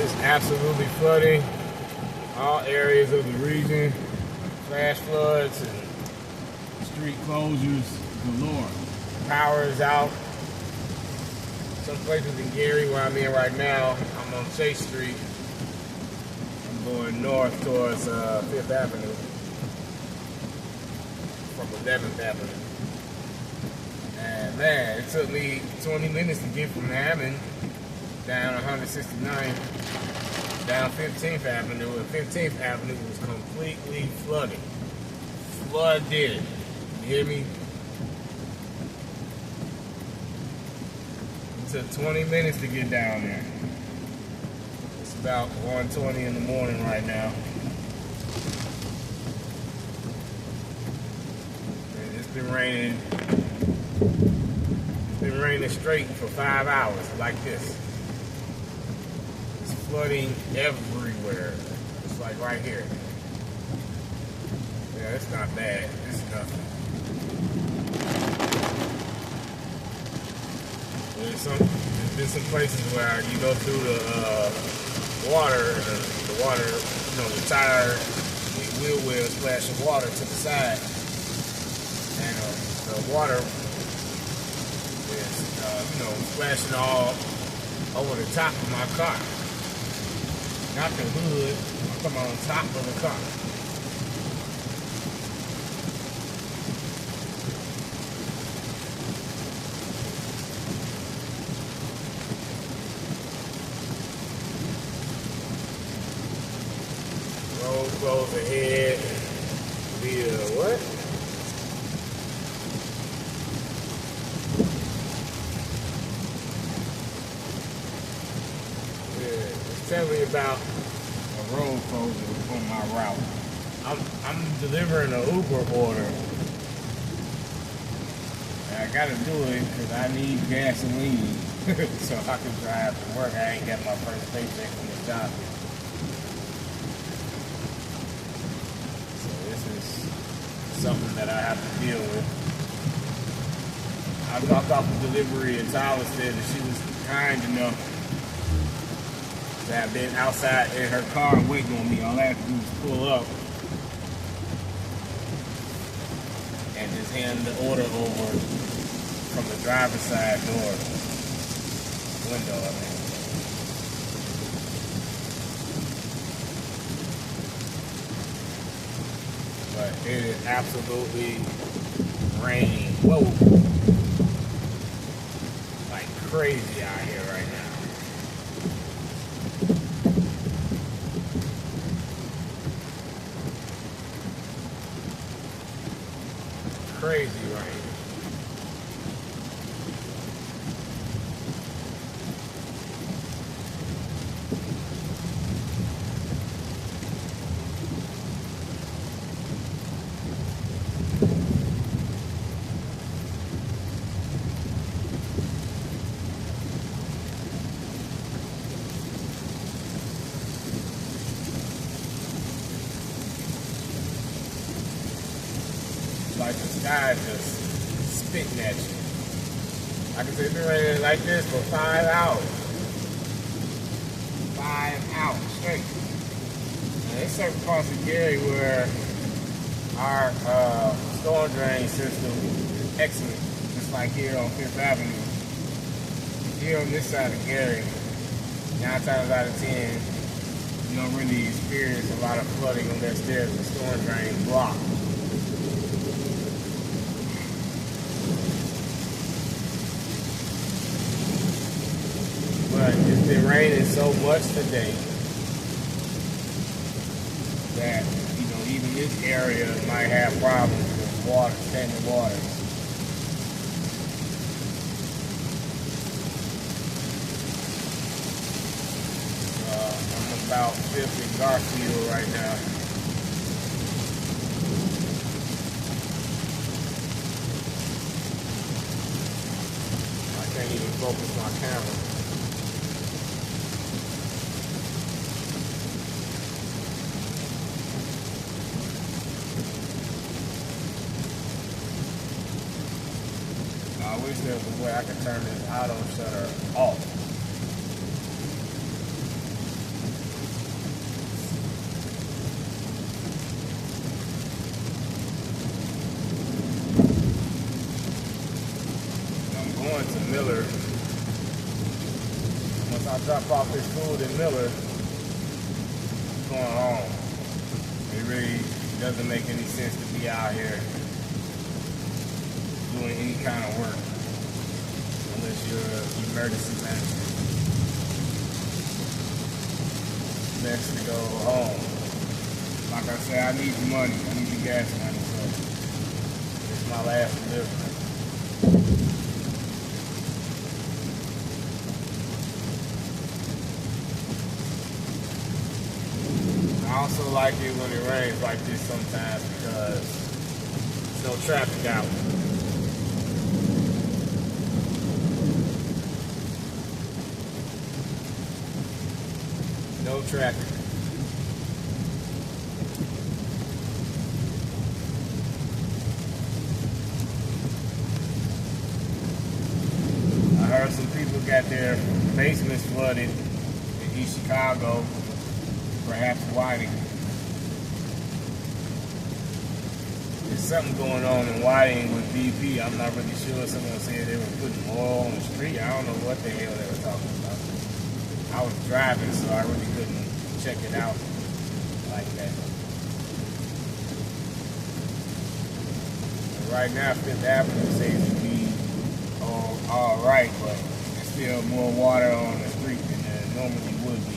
It's absolutely flooding all areas of the region. Flash floods and street closures galore. Power is out. Some places in Gary, where I'm in right now, I'm on Chase Street. I'm going north towards 5th Avenue from 11th Avenue. And man, it took me 20 minutes to get from Hammond down 169 down 15th Avenue, and 15th Avenue was completely flooded. Flooded. You hear me? It took 20 minutes to get down there. It's about 1:20 in the morning right now. And it's been raining. It's been raining straight for 5 hours like this. Flooding everywhere. It's like right here. Yeah, it's not bad. It's nothing. There's been some places where you go through the water, the water, you know, the tire, the wheel well splashing water to the side, and the water is, splashing all over the top of my car. Not the hood, I'm talking about on top of the car. Road closed ahead via what? Tell me about a road closure on my route. I'm delivering an Uber order. And I gotta do it because I need gasoline so I can drive to work. I ain't got my first paycheck from the job yet. So this is something that I have to deal with. I dropped off a delivery and Tyler said that she was kind enough that I've been outside in her car waiting on me. All I have to do is pull up and just hand the order over from the driver's side door window. But it is absolutely raining. Whoa. Like crazy out here right now. Crazy rain. Like the sky just spitting at you. Like I said, it's been raining like this for 5 hours. 5 hours straight. And there's certain parts of Gary where our storm drain system is excellent. Just like here on 5th Avenue. Here on this side of Gary, 9 times out of 10, you don't really experience a lot of flooding unless there's a storm drain block. But it's been raining so much today that, even this area might have problems with water, standing water. I'm about 5th and Garfield right now. I can't even focus my camera. I wish there was a way I could turn this auto shutter off. Once I drop off this food in Miller, going home. It really doesn't make any sense to be out here doing any kind of work unless you're an emergency manager. Best to go home. Like I said, I need the money. I need the gas money, so it's my last delivery. I also like it when it rains like this sometimes because there's no traffic out. No traffic. I heard some people got their basements flooded in East Chicago. Perhaps Whiting. There's something going on in Whiting with BP. I'm not really sure. Someone said they were putting oil on the street. I don't know what the hell they were talking about. I was driving, so I really couldn't check it out like that. But right now, Fifth Avenue seems to be all right, but there's still more water on the street than there normally would be.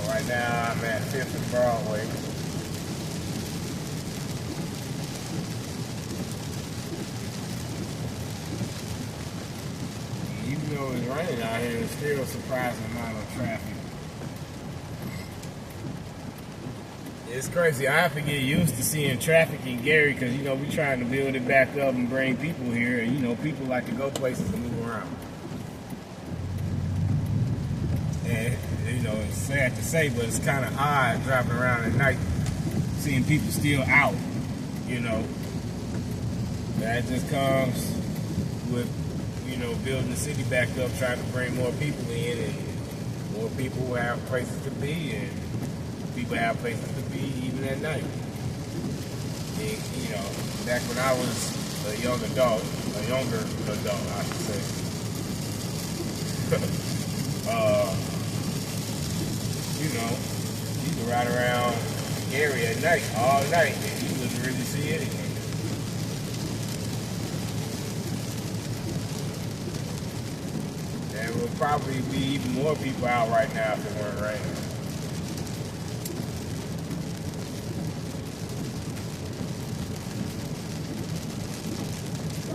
Right now I'm at 5th and Broadway. Even though it's raining out here, there's still a surprising amount of traffic. It's crazy. I have to get used to seeing traffic in Gary because, you know, we're trying to build it back up and bring people here. And, you know, people like to go places and move around. And, you know, it's sad to say, but it's kind of odd driving around at night, seeing people still out, you know. That just comes with, you know, building the city back up, trying to bring more people in, and more people will have places to be, and people have places to be even at night. And, you know, back when I was a younger adult, I should say, you know, you could ride around Gary at night, all night, and you wouldn't really see anything. There will probably be even more people out right now if it weren't raining.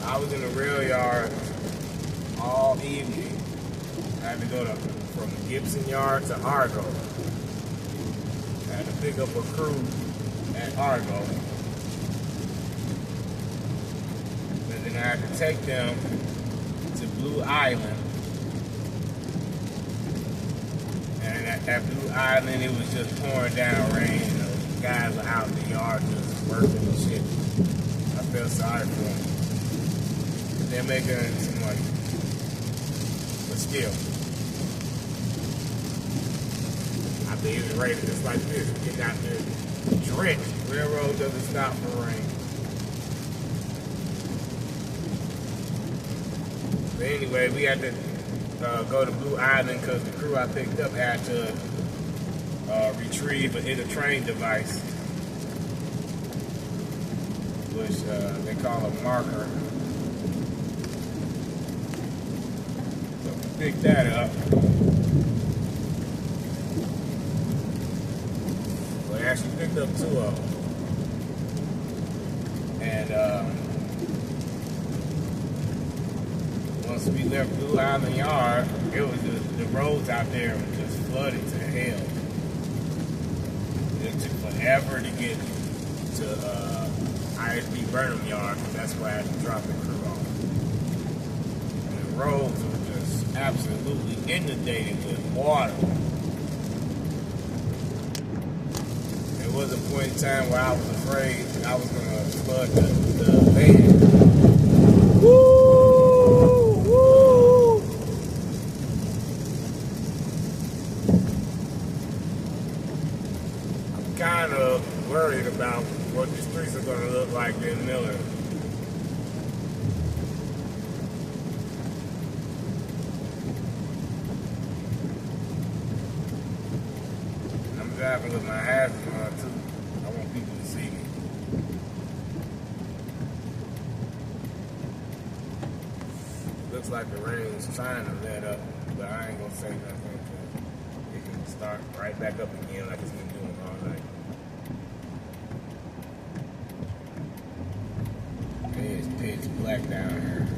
I was in the rail yard all evening. I had to go from Gibson Yard to Argo. I had to pick up a crew at Argo. And then I had to take them to Blue Island. And at Blue Island, it was just pouring down rain. You know, guys were out in the yard just working and shit. I felt sorry for them. They're making some money. But still. I think it's raining just like this. Getting out there drenched. Railroad doesn't stop for rain. But anyway, we had to go to Blue Island because the crew I picked up had to retrieve an inter-train device, which they call a marker. So we picked that up. We actually picked up two of them. And once we left Blue Island Yard, it was just, the roads out there were just flooded to hell. It took forever to get to ISB Burnham Yard, because that's where I had to drop the crew off. And the roads were just absolutely inundated with water. There was a point in time where I was afraid that I was going to flood the van. Woo! Woo! driving with my hazards on too. I want people to see me. Looks like the rain's trying to let up, but I ain't gonna say nothing because it can start right back up again like it's been doing all night. It's pitch black down here.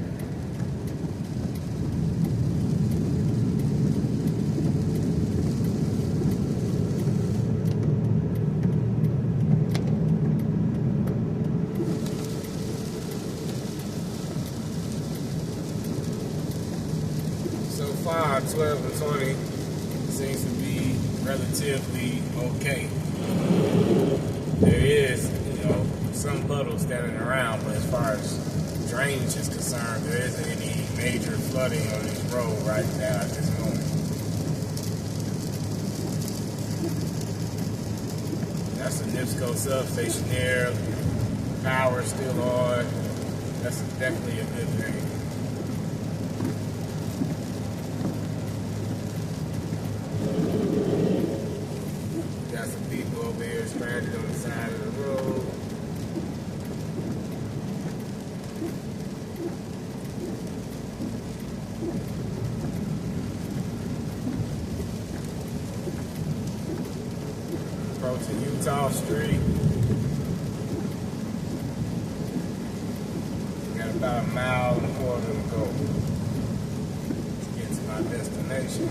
So far, 12 and 20 seems to be relatively okay. There is, some puddles standing around, but as far as drainage is concerned, there isn't any major flooding on this road right now at this moment. That's a NIPSCO substation there. Power's still on. That's definitely a good thing. Got some people over here stranded on the side of the road. Approaching Utah Street. Got about a mile and a quarter to go to get to my destination.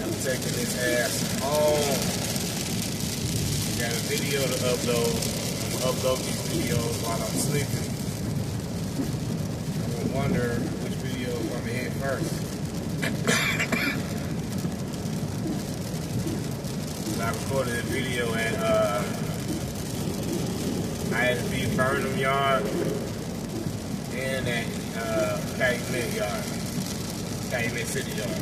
I'm taking this ass home. Got a video to upload. I'm gonna upload these videos while I'm sleeping. I'm gonna wonder which video I'm gonna hit first. I recorded a video at ISB Burnham Yard and at Calumet Yard, Calumet City Yard.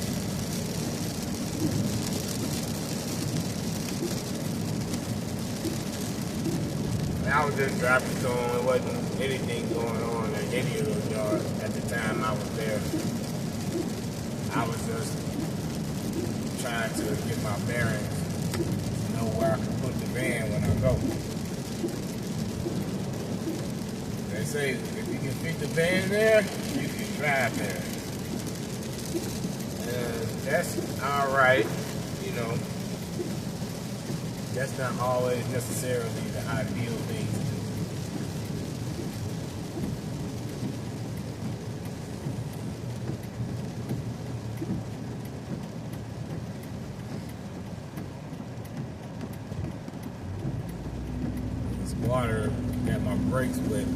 I was just dropping through. There wasn't anything going on at any of those yards at the time I was there. I was just trying to get my bearings, know where I can put the van when I go. They say if you can fit the van there, you can drive there. And that's alright, That's not always necessarily the ideal thing to do. This water got my brakes wet.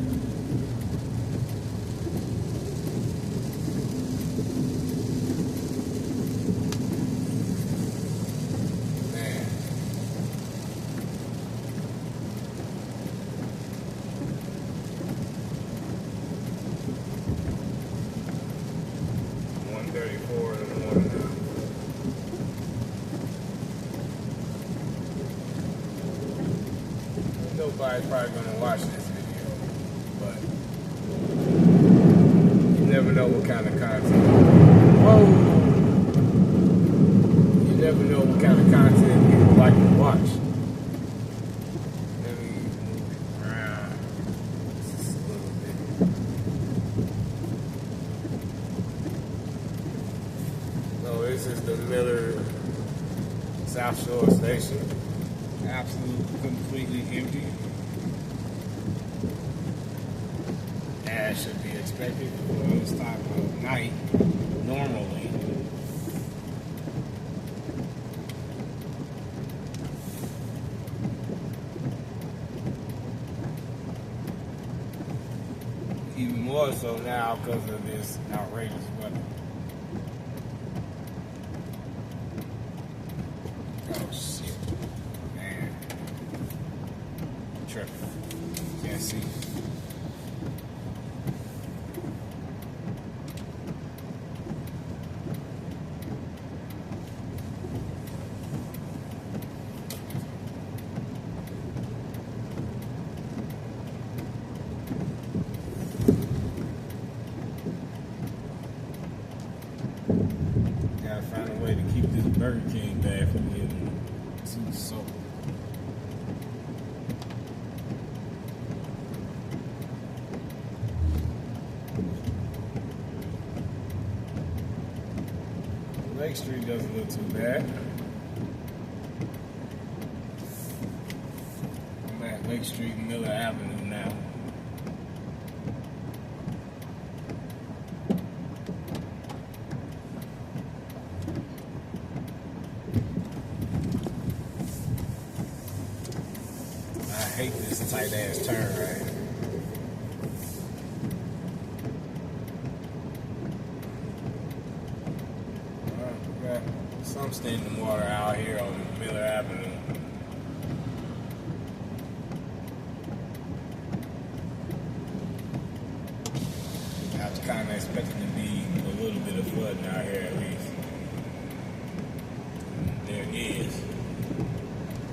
Nobody's probably going to watch this video, but you never know what kind of content. Whoa! You never know what kind of content people like to watch. Let me move it around just a little bit. So this is the Miller South Shore Station. Absolutely, completely empty. As should be expected for this time of night, normally. Even more so now because of this outrageous weather. Oh shit. Man. Tripping. Can't see. Burger King bag for getting too soaked. Lake Street doesn't look too bad. I'm at Lake Street and Miller Avenue now. I hate this tight ass turn right here. Got some standing water out here on Miller Avenue. I was kind of expecting to be a little bit of flooding out here at least. There is.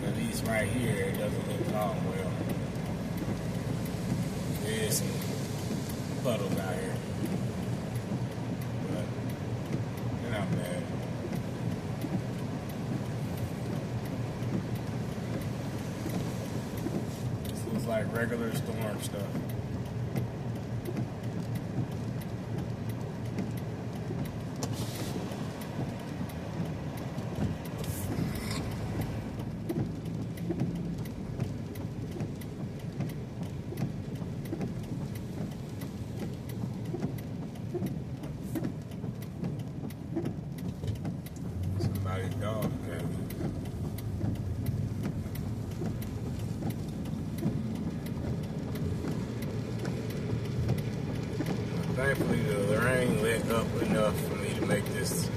At least right here, it doesn't look at all well. There is some puddles out here. But they're not bad. This looks like regular storm stuff. Somebody's dog got Thankfully, the rain let up enough for me to make this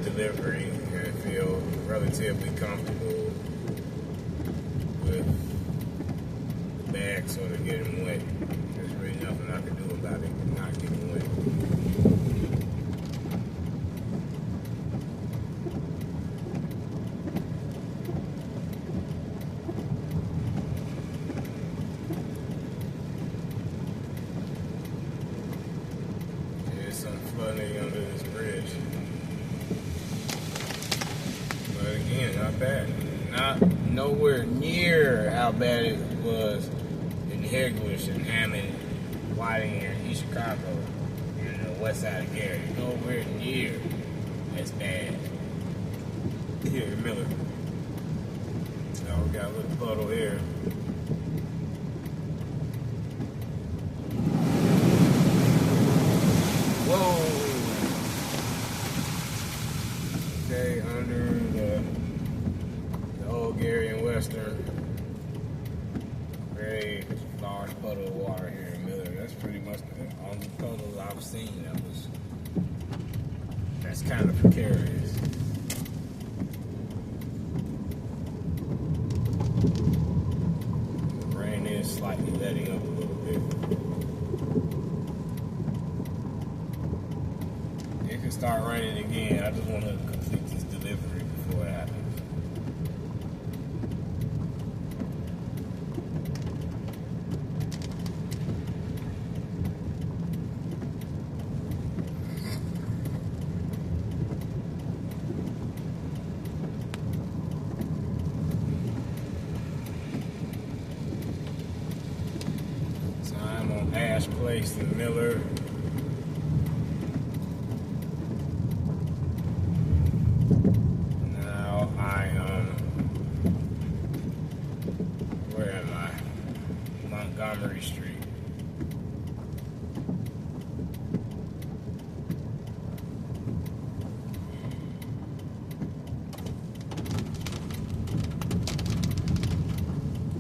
delivery and feel relatively comfortable with the bag sort of getting wet. There's really nothing I can do about it not getting wet. Some flooding under this bridge. But again, not bad. Not nowhere near how bad it was in Hegewisch and Hammond, Whiting, and East Chicago, and the west side of Gary. Nowhere near as bad here in Miller. Now we got a little puddle here. Whoa! Okay, under the old Gary and Western. Very large puddle of water here in Miller. That's pretty much the only puddles I've seen that's kind of precarious. The rain is slightly letting up a little bit. It can start raining again. I just want to complete this delivery before it happens. So I'm on Ash Place in Miller. Where am I? Montgomery Street.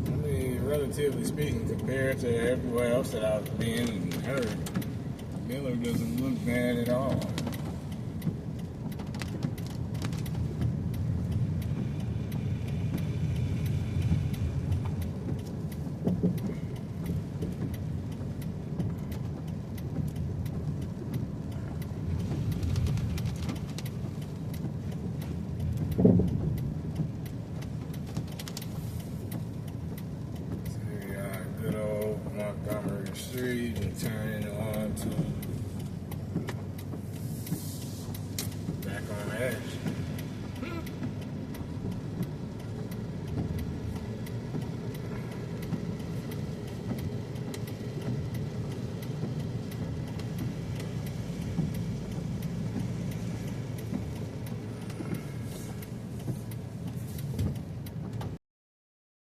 I mean, relatively speaking, compared to everywhere else that I've been and heard, Miller doesn't look bad at all. Good old Montgomery Street and turning on to